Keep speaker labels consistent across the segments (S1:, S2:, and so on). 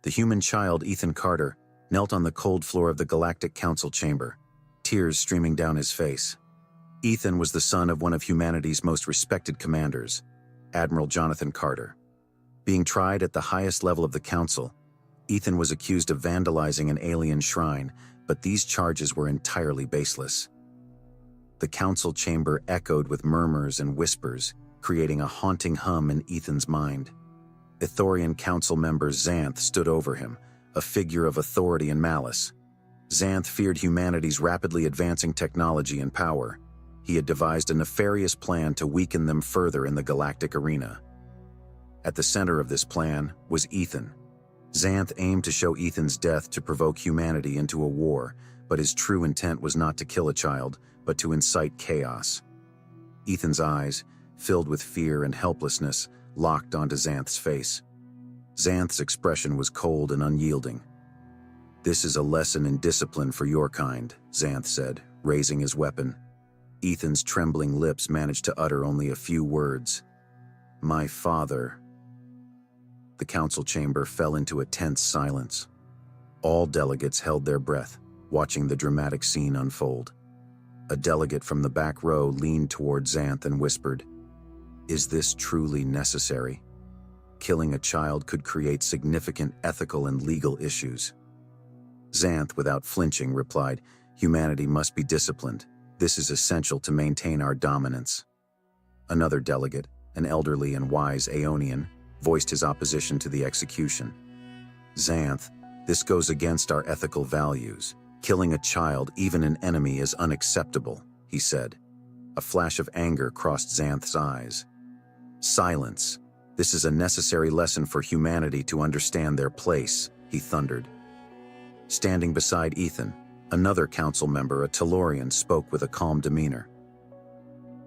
S1: The human child, Ethan Carter, knelt on the cold floor of the Galactic Council chamber, tears streaming down his face. Ethan was the son of one of humanity's most respected commanders, Admiral Jonathan Carter. Being tried at the highest level of the Council, Ethan was accused of vandalizing an alien shrine, but these charges were entirely baseless. The Council chamber echoed with murmurs and whispers, creating a haunting hum in Ethan's mind. Ithorian Council member Xanth stood over him, a figure of authority and malice. Xanth feared humanity's rapidly advancing technology and power. He had devised a nefarious plan to weaken them further in the galactic arena. At the center of this plan was Ethan. Xanth aimed to show Ethan's death to provoke humanity into a war, but his true intent was not to kill a child, but to incite chaos. Ethan's eyes, filled with fear and helplessness, locked onto Xanth's face. Xanth's expression was cold and unyielding. "This is a lesson in discipline for your kind," Xanth said, raising his weapon. Ethan's trembling lips managed to utter only a few words. "My father." The council chamber fell into a tense silence. All delegates held their breath, watching the dramatic scene unfold. A delegate from the back row leaned toward Xanth and whispered, "Is this truly necessary? Killing a child could create significant ethical and legal issues." Xanth, without flinching, replied, "Humanity must be disciplined. This is essential to maintain our dominance." Another delegate, an elderly and wise Aeonian, voiced his opposition to the execution. "Xanth, this goes against our ethical values. Killing a child, even an enemy, is unacceptable," he said. A flash of anger crossed Xanth's eyes. "Silence. This is a necessary lesson for humanity to understand their place," he thundered. Standing beside Ethan, another council member, a Tellurian, spoke with a calm demeanor.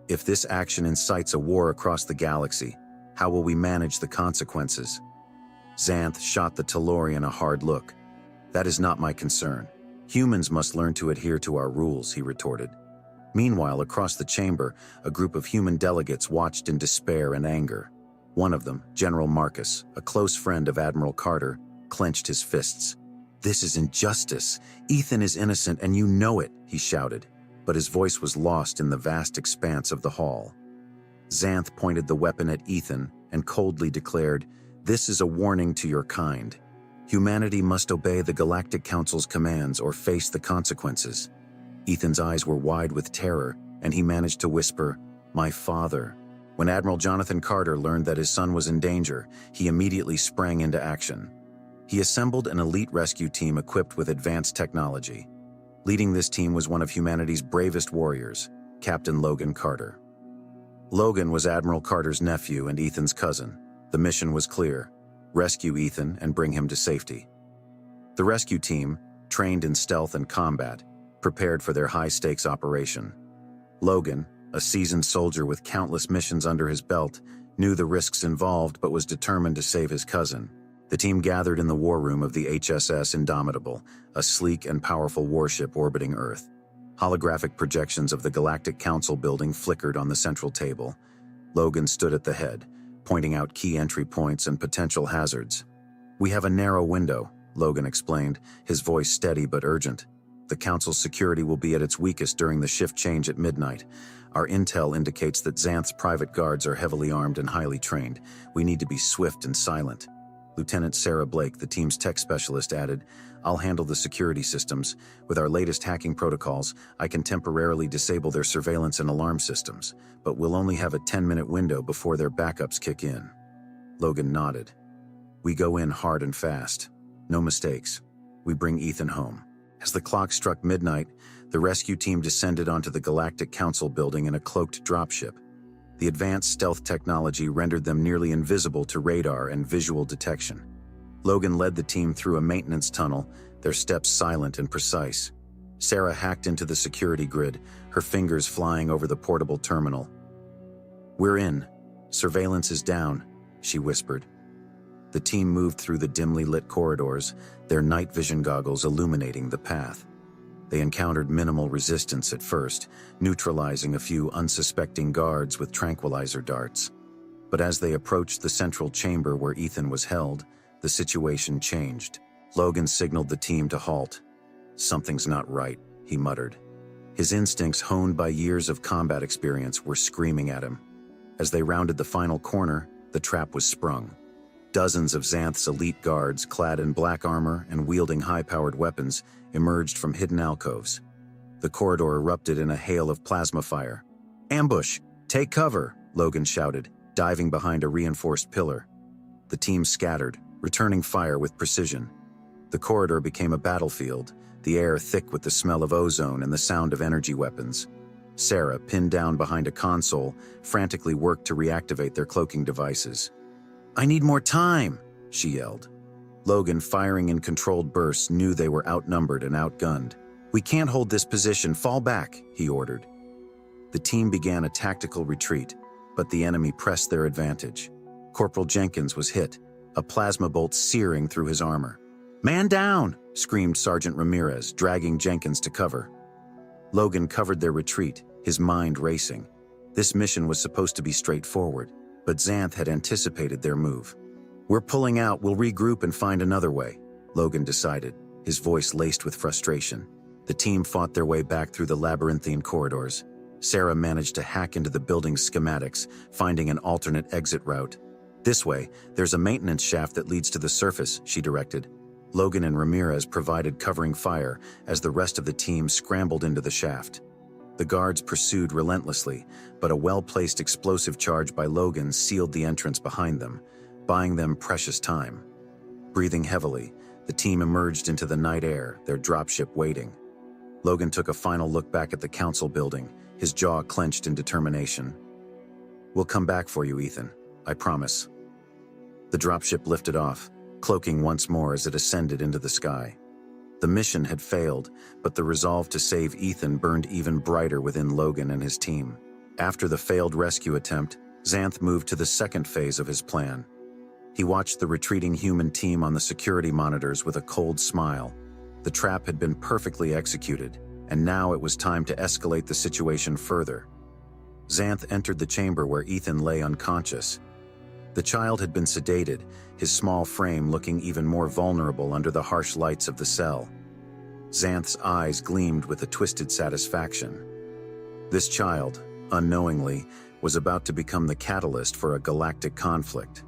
S1: "If this action incites a war across the galaxy, how will we manage the consequences?" Xanth shot the Tellurian a hard look. "That is not my concern. Humans must learn to adhere to our rules," he retorted. Meanwhile, across the chamber, a group of human delegates watched in despair and anger. One of them, General Marcus, a close friend of Admiral Carter, clenched his fists. "This is injustice. Ethan is innocent and you know it," he shouted, but his voice was lost in the vast expanse of the hall. Xanth pointed the weapon at Ethan and coldly declared, "This is a warning to your kind. Humanity must obey the Galactic Council's commands or face the consequences." Ethan's eyes were wide with terror, and he managed to whisper, "My father." When Admiral Jonathan Carter learned that his son was in danger, he immediately sprang into action. He assembled an elite rescue team equipped with advanced technology. Leading this team was one of humanity's bravest warriors, Captain Logan Carter. Logan was Admiral Carter's nephew and Ethan's cousin. The mission was clear: rescue Ethan and bring him to safety. The rescue team, trained in stealth and combat, prepared for their high-stakes operation. Logan, a seasoned soldier with countless missions under his belt, knew the risks involved but was determined to save his cousin. The team gathered in the war room of the HSS Indomitable, a sleek and powerful warship orbiting Earth. Holographic projections of the Galactic Council building flickered on the central table. Logan stood at the head, pointing out key entry points and potential hazards. "We have a narrow window," Logan explained, his voice steady but urgent. "The Council's security will be at its weakest during the shift change at midnight. Our intel indicates that Xanth's private guards are heavily armed and highly trained. We need to be swift and silent." Lieutenant Sarah Blake, the team's tech specialist, added, "I'll handle the security systems. With our latest hacking protocols, I can temporarily disable their surveillance and alarm systems, but we'll only have a 10-minute window before their backups kick in." Logan nodded. "We go in hard and fast. No mistakes. We bring Ethan home." As the clock struck midnight, the rescue team descended onto the Galactic Council building in a cloaked dropship. The advanced stealth technology rendered them nearly invisible to radar and visual detection. Logan led the team through a maintenance tunnel, their steps silent and precise. Sarah hacked into the security grid, her fingers flying over the portable terminal. "We're in. Surveillance is down," she whispered. The team moved through the dimly lit corridors, their night vision goggles illuminating the path. They encountered minimal resistance at first, neutralizing a few unsuspecting guards with tranquilizer darts. But as they approached the central chamber where Ethan was held, The situation changed. Logan signaled the team to halt. "Something's not right," he muttered. His instincts, honed by years of combat experience, were screaming at him. As they rounded the final corner, the trap was sprung. Dozens of Xanth's elite guards, clad in black armor and wielding high-powered weapons, emerged from hidden alcoves. The corridor erupted in a hail of plasma fire. "Ambush! Take cover!" Logan shouted, diving behind a reinforced pillar. The team scattered, returning fire with precision. The corridor became a battlefield, the air thick with the smell of ozone and the sound of energy weapons. Sarah, pinned down behind a console, frantically worked to reactivate their cloaking devices. "I need more time!" she yelled. Logan, firing in controlled bursts, knew they were outnumbered and outgunned. "We can't hold this position. Fall back," he ordered. The team began a tactical retreat, but the enemy pressed their advantage. Corporal Jenkins was hit, a plasma bolt searing through his armor. "Man down!" screamed Sergeant Ramirez, dragging Jenkins to cover. Logan covered their retreat, his mind racing. This mission was supposed to be straightforward, but Xanth had anticipated their move. "We're pulling out. We'll regroup and find another way," Logan decided, his voice laced with frustration. The team fought their way back through the labyrinthine corridors. Sarah managed to hack into the building's schematics, finding an alternate exit route. "This way, there's a maintenance shaft that leads to the surface," she directed. Logan and Ramirez provided covering fire as the rest of the team scrambled into the shaft. The guards pursued relentlessly, but a well-placed explosive charge by Logan sealed the entrance behind them, buying them precious time. Breathing heavily, the team emerged into the night air, their dropship waiting. Logan took a final look back at the council building, his jaw clenched in determination. "We'll come back for you, Ethan. I promise." The dropship lifted off, cloaking once more as it ascended into the sky. The mission had failed, but the resolve to save Ethan burned even brighter within Logan and his team. After the failed rescue attempt, Xanth moved to the second phase of his plan. He watched the retreating human team on the security monitors with a cold smile. The trap had been perfectly executed, and now it was time to escalate the situation further. Xanth entered the chamber where Ethan lay unconscious. The child had been sedated, his small frame looking even more vulnerable under the harsh lights of the cell. Xanth's eyes gleamed with a twisted satisfaction. This child, unknowingly, was about to become the catalyst for a galactic conflict.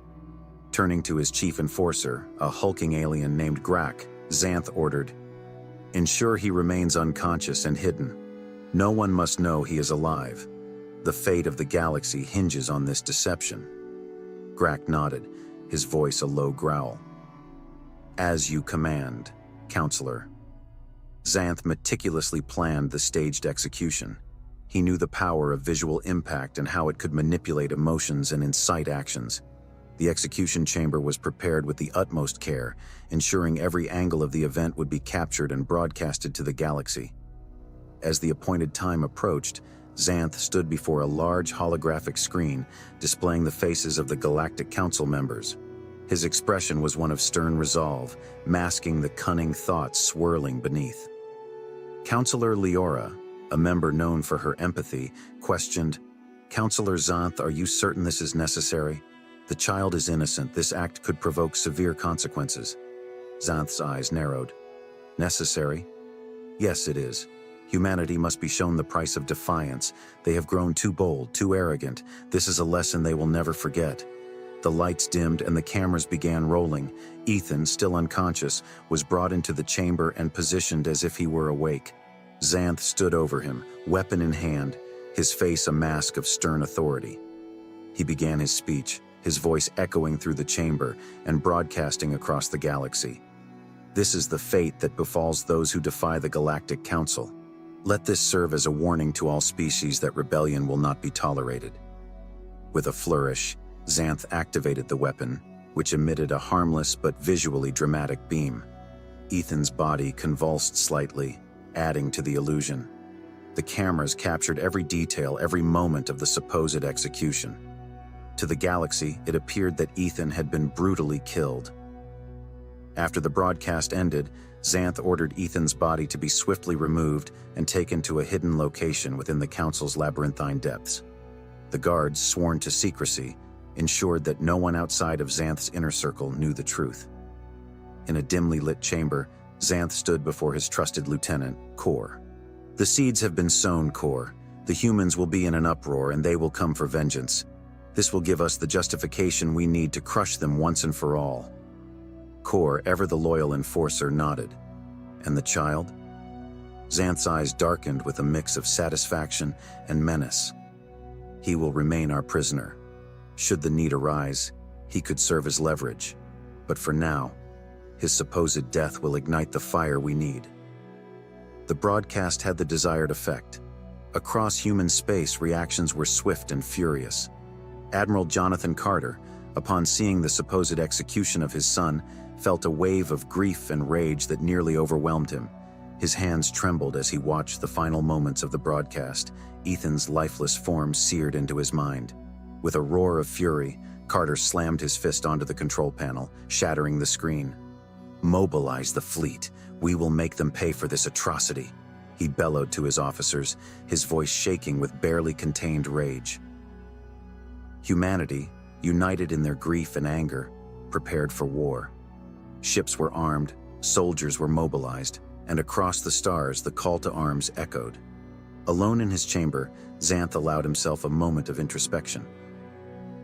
S1: Turning to his chief enforcer, a hulking alien named Grak, Xanth ordered, "Ensure he remains unconscious and hidden. No one must know he is alive. The fate of the galaxy hinges on this deception." Grak nodded, his voice a low growl. "As you command, Counselor." Xanth meticulously planned the staged execution. He knew the power of visual impact and how it could manipulate emotions and incite actions. The execution chamber was prepared with the utmost care, ensuring every angle of the event would be captured and broadcasted to the galaxy. As the appointed time approached, Xanth stood before a large holographic screen displaying the faces of the Galactic Council members. His expression was one of stern resolve, masking the cunning thoughts swirling beneath. Counselor Leora, a member known for her empathy, questioned, "Counselor Xanth, are you certain this is necessary? The child is innocent. This act could provoke severe consequences." Xanth's eyes narrowed. "Necessary? Yes, it is. Humanity must be shown the price of defiance. They have grown too bold, too arrogant. This is a lesson they will never forget." The lights dimmed and the cameras began rolling. Ethan, still unconscious, was brought into the chamber and positioned as if he were awake. Xanth stood over him, weapon in hand, his face a mask of stern authority. He began his speech, his voice echoing through the chamber and broadcasting across the galaxy. "This is the fate that befalls those who defy the Galactic Council. Let this serve as a warning to all species that rebellion will not be tolerated." With a flourish, Xanth activated the weapon, which emitted a harmless but visually dramatic beam. Ethan's body convulsed slightly, adding to the illusion. The cameras captured every detail, every moment of the supposed execution. To the galaxy, it appeared that Ethan had been brutally killed. After the broadcast ended, Xanth ordered Ethan's body to be swiftly removed and taken to a hidden location within the Council's labyrinthine depths. The guards, sworn to secrecy, ensured that no one outside of Xanth's inner circle knew the truth. In a dimly lit chamber, Xanth stood before his trusted lieutenant, Kor. "The seeds have been sown, Kor. The humans will be in an uproar and they will come for vengeance. This will give us the justification we need to crush them once and for all." Kor, ever the loyal enforcer, nodded. "And the child?" Xanth's eyes darkened with a mix of satisfaction and menace. "He will remain our prisoner. Should the need arise, he could serve as leverage. But for now, his supposed death will ignite the fire we need." The broadcast had the desired effect. Across human space, reactions were swift and furious. Admiral Jonathan Carter, upon seeing the supposed execution of his son, felt a wave of grief and rage that nearly overwhelmed him. His hands trembled as he watched the final moments of the broadcast, Ethan's lifeless form seared into his mind. With a roar of fury, Carter slammed his fist onto the control panel, shattering the screen. "Mobilize the fleet. We will make them pay for this atrocity," he bellowed to his officers, his voice shaking with barely contained rage. Humanity, united in their grief and anger, prepared for war. Ships were armed, soldiers were mobilized, and across the stars the call to arms echoed. Alone in his chamber, Xanth allowed himself a moment of introspection.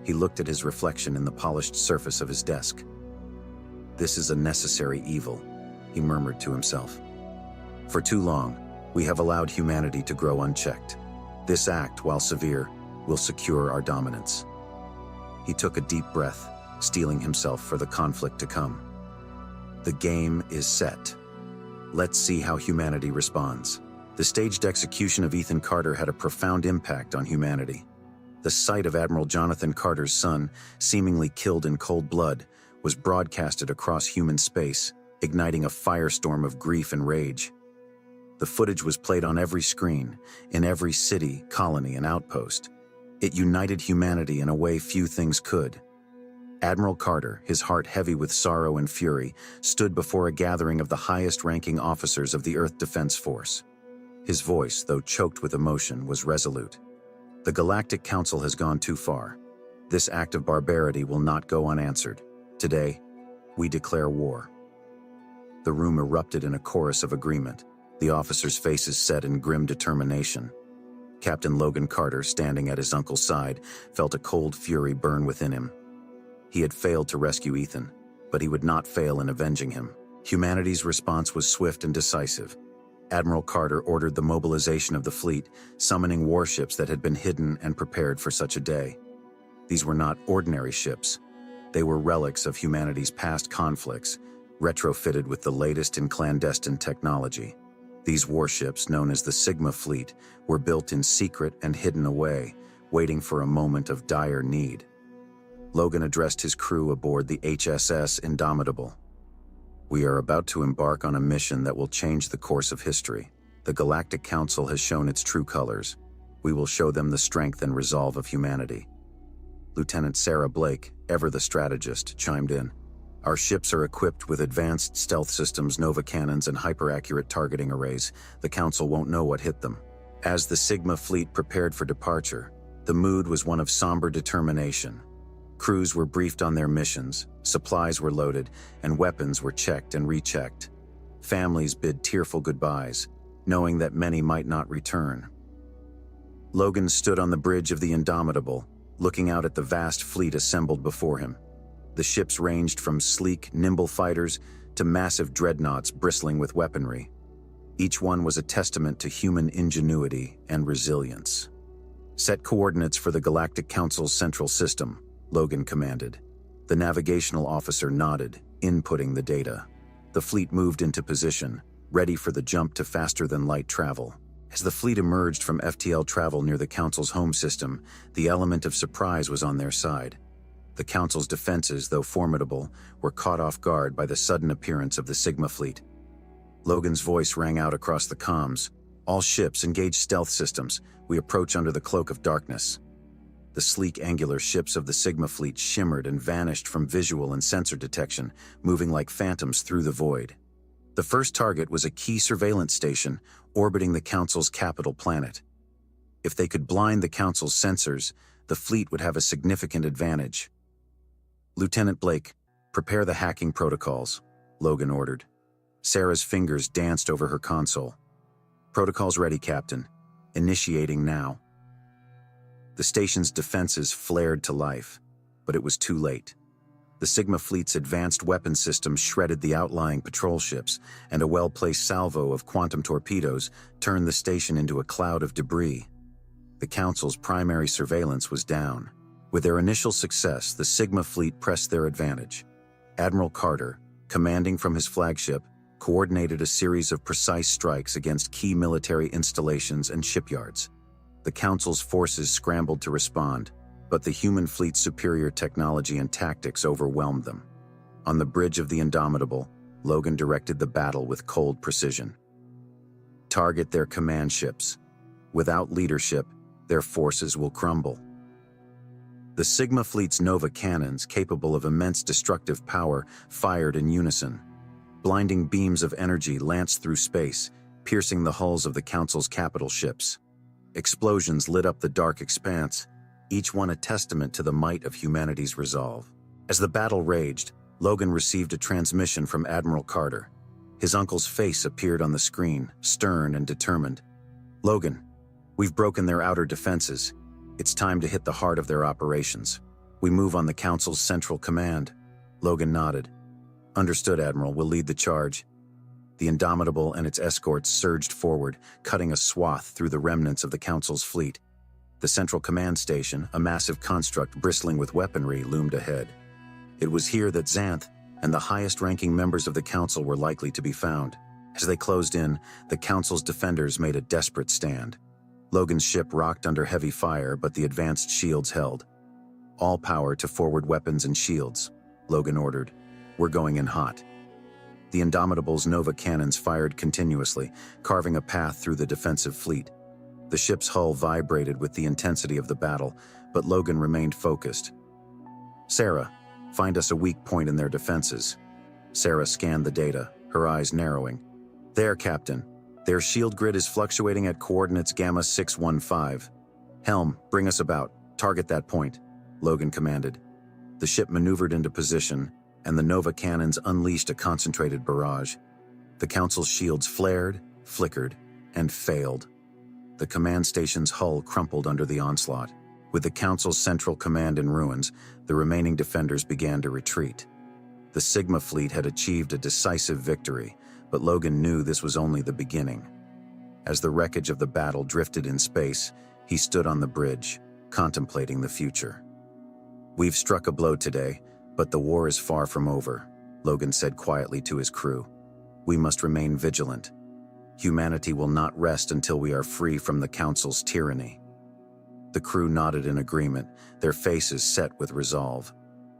S1: He looked at his reflection in the polished surface of his desk. "This is a necessary evil," he murmured to himself. "For too long, we have allowed humanity to grow unchecked. This act, while severe, will secure our dominance." He took a deep breath, steeling himself for the conflict to come. The game is set. Let's see how humanity responds. The staged execution of Ethan Carter had a profound impact on humanity. The sight of Admiral Jonathan Carter's son, seemingly killed in cold blood, was broadcasted across human space, igniting a firestorm of grief and rage. The footage was played on every screen, in every city, colony, and outpost. It united humanity in a way few things could. Admiral Carter, his heart heavy with sorrow and fury, stood before a gathering of the highest-ranking officers of the Earth Defense Force. His voice, though choked with emotion, was resolute. "The Galactic Council has gone too far. This act of barbarity will not go unanswered. Today, we declare war." The room erupted in a chorus of agreement, the officers' faces set in grim determination. Captain Logan Carter, standing at his uncle's side, felt a cold fury burn within him. He had failed to rescue Ethan, but he would not fail in avenging him. Humanity's response was swift and decisive. Admiral Carter ordered the mobilization of the fleet, summoning warships that had been hidden and prepared for such a day. These were not ordinary ships. They were relics of humanity's past conflicts, retrofitted with the latest in clandestine technology. These warships, known as the Sigma Fleet, were built in secret and hidden away, waiting for a moment of dire need. Logan addressed his crew aboard the HSS Indomitable. "We are about to embark on a mission that will change the course of history. The Galactic Council has shown its true colors. We will show them the strength and resolve of humanity." Lieutenant Sarah Blake, ever the strategist, chimed in. "Our ships are equipped with advanced stealth systems, Nova cannons, and hyper-accurate targeting arrays. The Council won't know what hit them." As the Sigma Fleet prepared for departure, the mood was one of somber determination. Crews were briefed on their missions, supplies were loaded, and weapons were checked and rechecked. Families bid tearful goodbyes, knowing that many might not return. Logan stood on the bridge of the Indomitable, looking out at the vast fleet assembled before him. The ships ranged from sleek, nimble fighters to massive dreadnoughts bristling with weaponry. Each one was a testament to human ingenuity and resilience. "Set coordinates for the Galactic Council's central system," Logan commanded. The navigational officer nodded, inputting the data. The fleet moved into position, ready for the jump to faster-than-light travel. As the fleet emerged from FTL travel near the Council's home system, the element of surprise was on their side. The Council's defenses, though formidable, were caught off guard by the sudden appearance of the Sigma Fleet. Logan's voice rang out across the comms. "All ships engage stealth systems. We approach under the cloak of darkness." The sleek, angular ships of the Sigma Fleet shimmered and vanished from visual and sensor detection, moving like phantoms through the void. The first target was a key surveillance station orbiting the Council's capital planet. If they could blind the Council's sensors, the fleet would have a significant advantage. "Lieutenant Blake, prepare the hacking protocols." Logan ordered. Sarah's fingers danced over her console. "Protocol's ready, Captain. Initiating now." The station's defenses flared to life, but it was too late. The Sigma fleet's advanced weapon system shredded the outlying patrol ships, and a well-placed salvo of quantum torpedoes turned the station into a cloud of debris. The Council's primary surveillance was down. With their initial success, the Sigma fleet pressed their advantage. Admiral Carter, commanding from his flagship, coordinated a series of precise strikes against key military installations and shipyards. The Council's forces scrambled to respond, but the human fleet's superior technology and tactics overwhelmed them. On the bridge of the Indomitable, Logan directed the battle with cold precision. "Target their command ships. Without leadership, their forces will crumble." The Sigma fleet's Nova cannons, capable of immense destructive power, fired in unison. Blinding beams of energy lanced through space, piercing the hulls of the Council's capital ships. Explosions lit up the dark expanse, each one a testament to the might of humanity's resolve. As the battle raged, Logan received a transmission from Admiral Carter. His uncle's face appeared on the screen, stern and determined. "Logan, we've broken their outer defenses. It's time to hit the heart of their operations. We move on the Council's central command." Logan nodded. "Understood, Admiral. We'll lead the charge." The Indomitable and its escorts surged forward, cutting a swath through the remnants of the Council's fleet. The central command station, a massive construct bristling with weaponry, loomed ahead. It was here that Xanth and the highest-ranking members of the Council were likely to be found. As they closed in, the Council's defenders made a desperate stand. Logan's ship rocked under heavy fire, but the advanced shields held. "All power to forward weapons and shields," Logan ordered. "We're going in hot." The Indomitable's Nova cannons fired continuously, carving a path through the defensive fleet. The ship's hull vibrated with the intensity of the battle, but Logan remained focused. "Sarah, find us a weak point in their defenses." Sarah scanned the data, her eyes narrowing. "There, Captain. Their shield grid is fluctuating at coordinates Gamma 615. Helm, bring us about. Target that point," Logan commanded. The ship maneuvered into position, and the Nova cannons unleashed a concentrated barrage. The Council's shields flared, flickered, and failed. The command station's hull crumpled under the onslaught. With the Council's central command in ruins, the remaining defenders began to retreat. The Sigma fleet had achieved a decisive victory, but Logan knew this was only the beginning. As the wreckage of the battle drifted in space, he stood on the bridge, contemplating the future. "We've struck a blow today, but the war is far from over," Logan said quietly to his crew. "We must remain vigilant. Humanity will not rest until we are free from the Council's tyranny." The crew nodded in agreement, their faces set with resolve.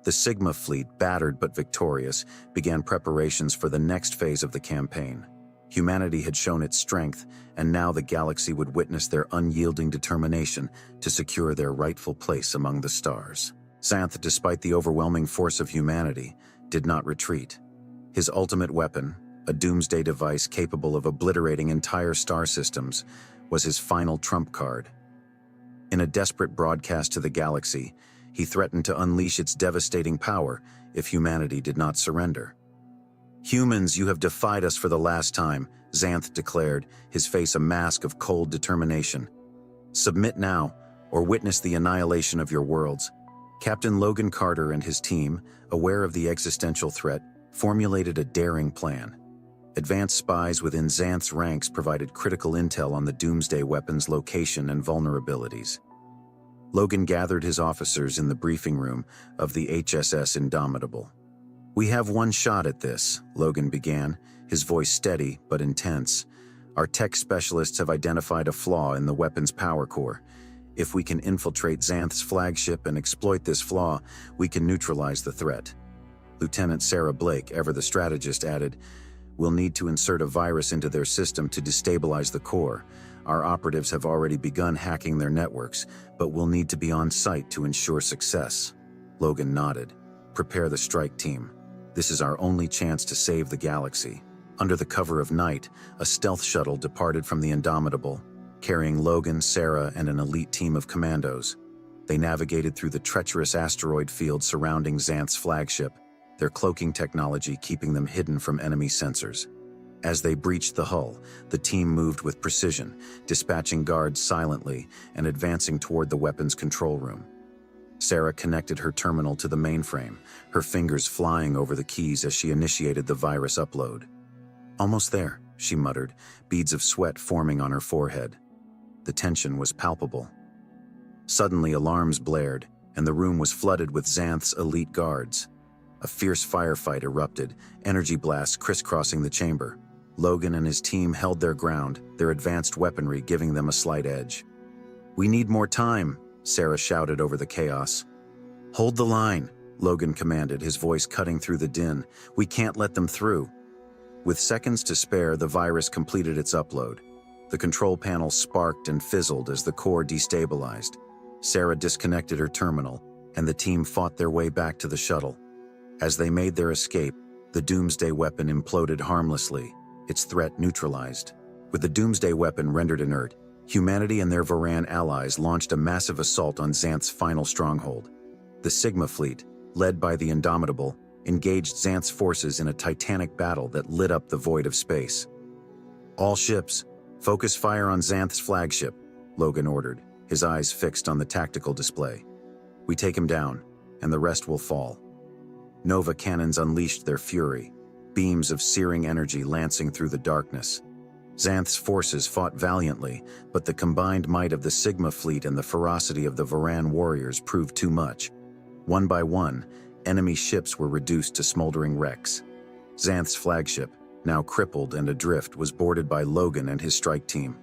S1: The Sigma fleet, battered but victorious, began preparations for the next phase of the campaign. Humanity had shown its strength, and now the galaxy would witness their unyielding determination to secure their rightful place among the stars. Xanth, despite the overwhelming force of humanity, did not retreat. His ultimate weapon, a doomsday device capable of obliterating entire star systems, was his final trump card. In a desperate broadcast to the galaxy, he threatened to unleash its devastating power if humanity did not surrender. "Humans, you have defied us for the last time," Xanth declared, his face a mask of cold determination. "Submit now, or witness the annihilation of your worlds." Captain Logan Carter and his team, aware of the existential threat, formulated a daring plan. Advanced spies within Xanth's ranks provided critical intel on the doomsday weapon's location and vulnerabilities. Logan gathered his officers in the briefing room of the HSS Indomitable. "We have one shot at this," Logan began, his voice steady but intense. "Our tech specialists have identified a flaw in the weapon's power core. If we can infiltrate Xanth's flagship and exploit this flaw, we can neutralize the threat." Lieutenant Sarah Blake, ever the strategist, added, "We'll need to insert a virus into their system to destabilize the core. Our operatives have already begun hacking their networks, but we'll need to be on site to ensure success." Logan nodded. "Prepare the strike team. This is our only chance to save the galaxy." Under the cover of night, a stealth shuttle departed from the Indomitable, carrying Logan, Sarah, and an elite team of commandos. They navigated through the treacherous asteroid field surrounding Xanth's flagship, their cloaking technology keeping them hidden from enemy sensors. As they breached the hull, the team moved with precision, dispatching guards silently and advancing toward the weapons control room. Sarah connected her terminal to the mainframe, her fingers flying over the keys as she initiated the virus upload. "Almost there," she muttered, beads of sweat forming on her forehead. The tension was palpable. Suddenly, alarms blared, and the room was flooded with Xanth's elite guards. A fierce firefight erupted, energy blasts crisscrossing the chamber. Logan and his team held their ground, their advanced weaponry giving them a slight edge. "We need more time," Sarah shouted over the chaos. "Hold the line," Logan commanded, his voice cutting through the din. "We can't let them through." With seconds to spare, the virus completed its upload. The control panel sparked and fizzled as the core destabilized. Sarah disconnected her terminal, and the team fought their way back to the shuttle. As they made their escape, the Doomsday weapon imploded harmlessly, its threat neutralized. With the Doomsday weapon rendered inert, humanity and their Varan allies launched a massive assault on Xanth's final stronghold. The Sigma fleet, led by the Indomitable, engaged Xanth's forces in a titanic battle that lit up the void of space. "All ships, focus fire on Xanth's flagship," Logan ordered, his eyes fixed on the tactical display. "We take him down, and the rest will fall." Nova cannons unleashed their fury, beams of searing energy lancing through the darkness. Xanth's forces fought valiantly, but the combined might of the Sigma fleet and the ferocity of the Varan warriors proved too much. One by one, enemy ships were reduced to smoldering wrecks. Xanth's flagship, now crippled and adrift, was boarded by Logan and his strike team.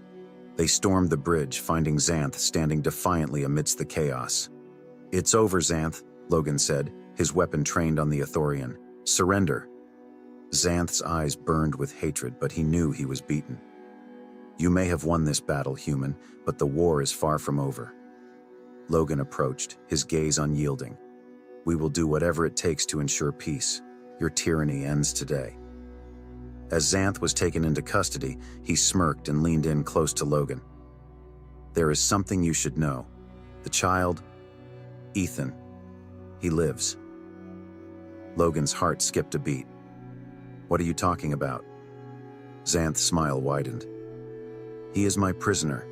S1: They stormed the bridge, finding Xanth standing defiantly amidst the chaos. "It's over, Xanth," Logan said, his weapon trained on the Ithorian. "Surrender." Xanth's eyes burned with hatred, but he knew he was beaten. "You may have won this battle, human, but the war is far from over." Logan approached, his gaze unyielding. "We will do whatever it takes to ensure peace. Your tyranny ends today." As Xanth was taken into custody, he smirked and leaned in close to Logan. "There is something you should know. The child, Ethan, he lives." Logan's heart skipped a beat. "What are you talking about?" Xanth's smile widened. "He is my prisoner,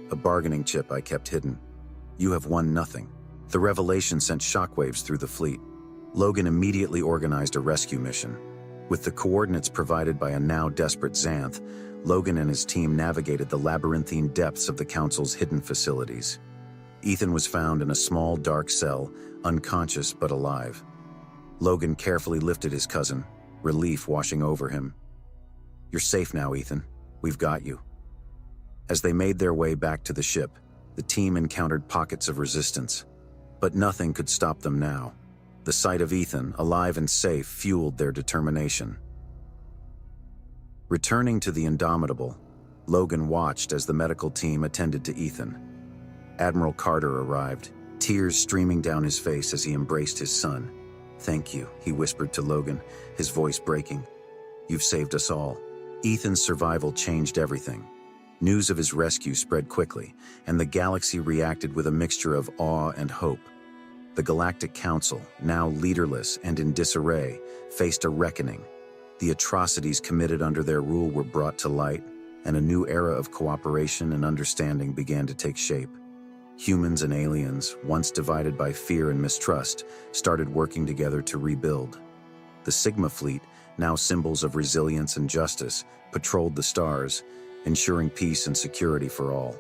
S1: a bargaining chip I kept hidden. You have won nothing." The revelation sent shockwaves through the fleet. Logan immediately organized a rescue mission. With the coordinates provided by a now desperate Xanth, Logan and his team navigated the labyrinthine depths of the Council's hidden facilities. Ethan was found in a small, dark cell, unconscious but alive. Logan carefully lifted his cousin, relief washing over him. "You're safe now, Ethan. We've got you." As they made their way back to the ship, the team encountered pockets of resistance. But nothing could stop them now. The sight of Ethan, alive and safe, fueled their determination. Returning to the Indomitable, Logan watched as the medical team attended to Ethan. Admiral Carter arrived, tears streaming down his face as he embraced his son. "Thank you," he whispered to Logan, his voice breaking. "You've saved us all." Ethan's survival changed everything. News of his rescue spread quickly, and the galaxy reacted with a mixture of awe and hope. The Galactic Council, now leaderless and in disarray, faced a reckoning. The atrocities committed under their rule were brought to light, and a new era of cooperation and understanding began to take shape. Humans and aliens, once divided by fear and mistrust, started working together to rebuild. The Sigma fleet, now symbols of resilience and justice, patrolled the stars, ensuring peace and security for all.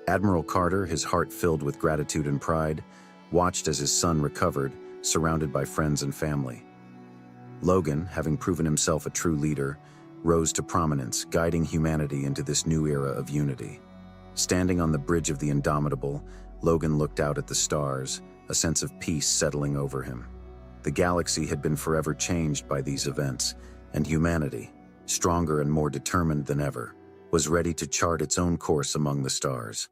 S1: Admiral Carter, his heart filled with gratitude and pride, watched as his son recovered, surrounded by friends and family. Logan, having proven himself a true leader, rose to prominence, guiding humanity into this new era of unity. Standing on the bridge of the Indomitable, Logan looked out at the stars, a sense of peace settling over him. The galaxy had been forever changed by these events, and humanity, stronger and more determined than ever, was ready to chart its own course among the stars.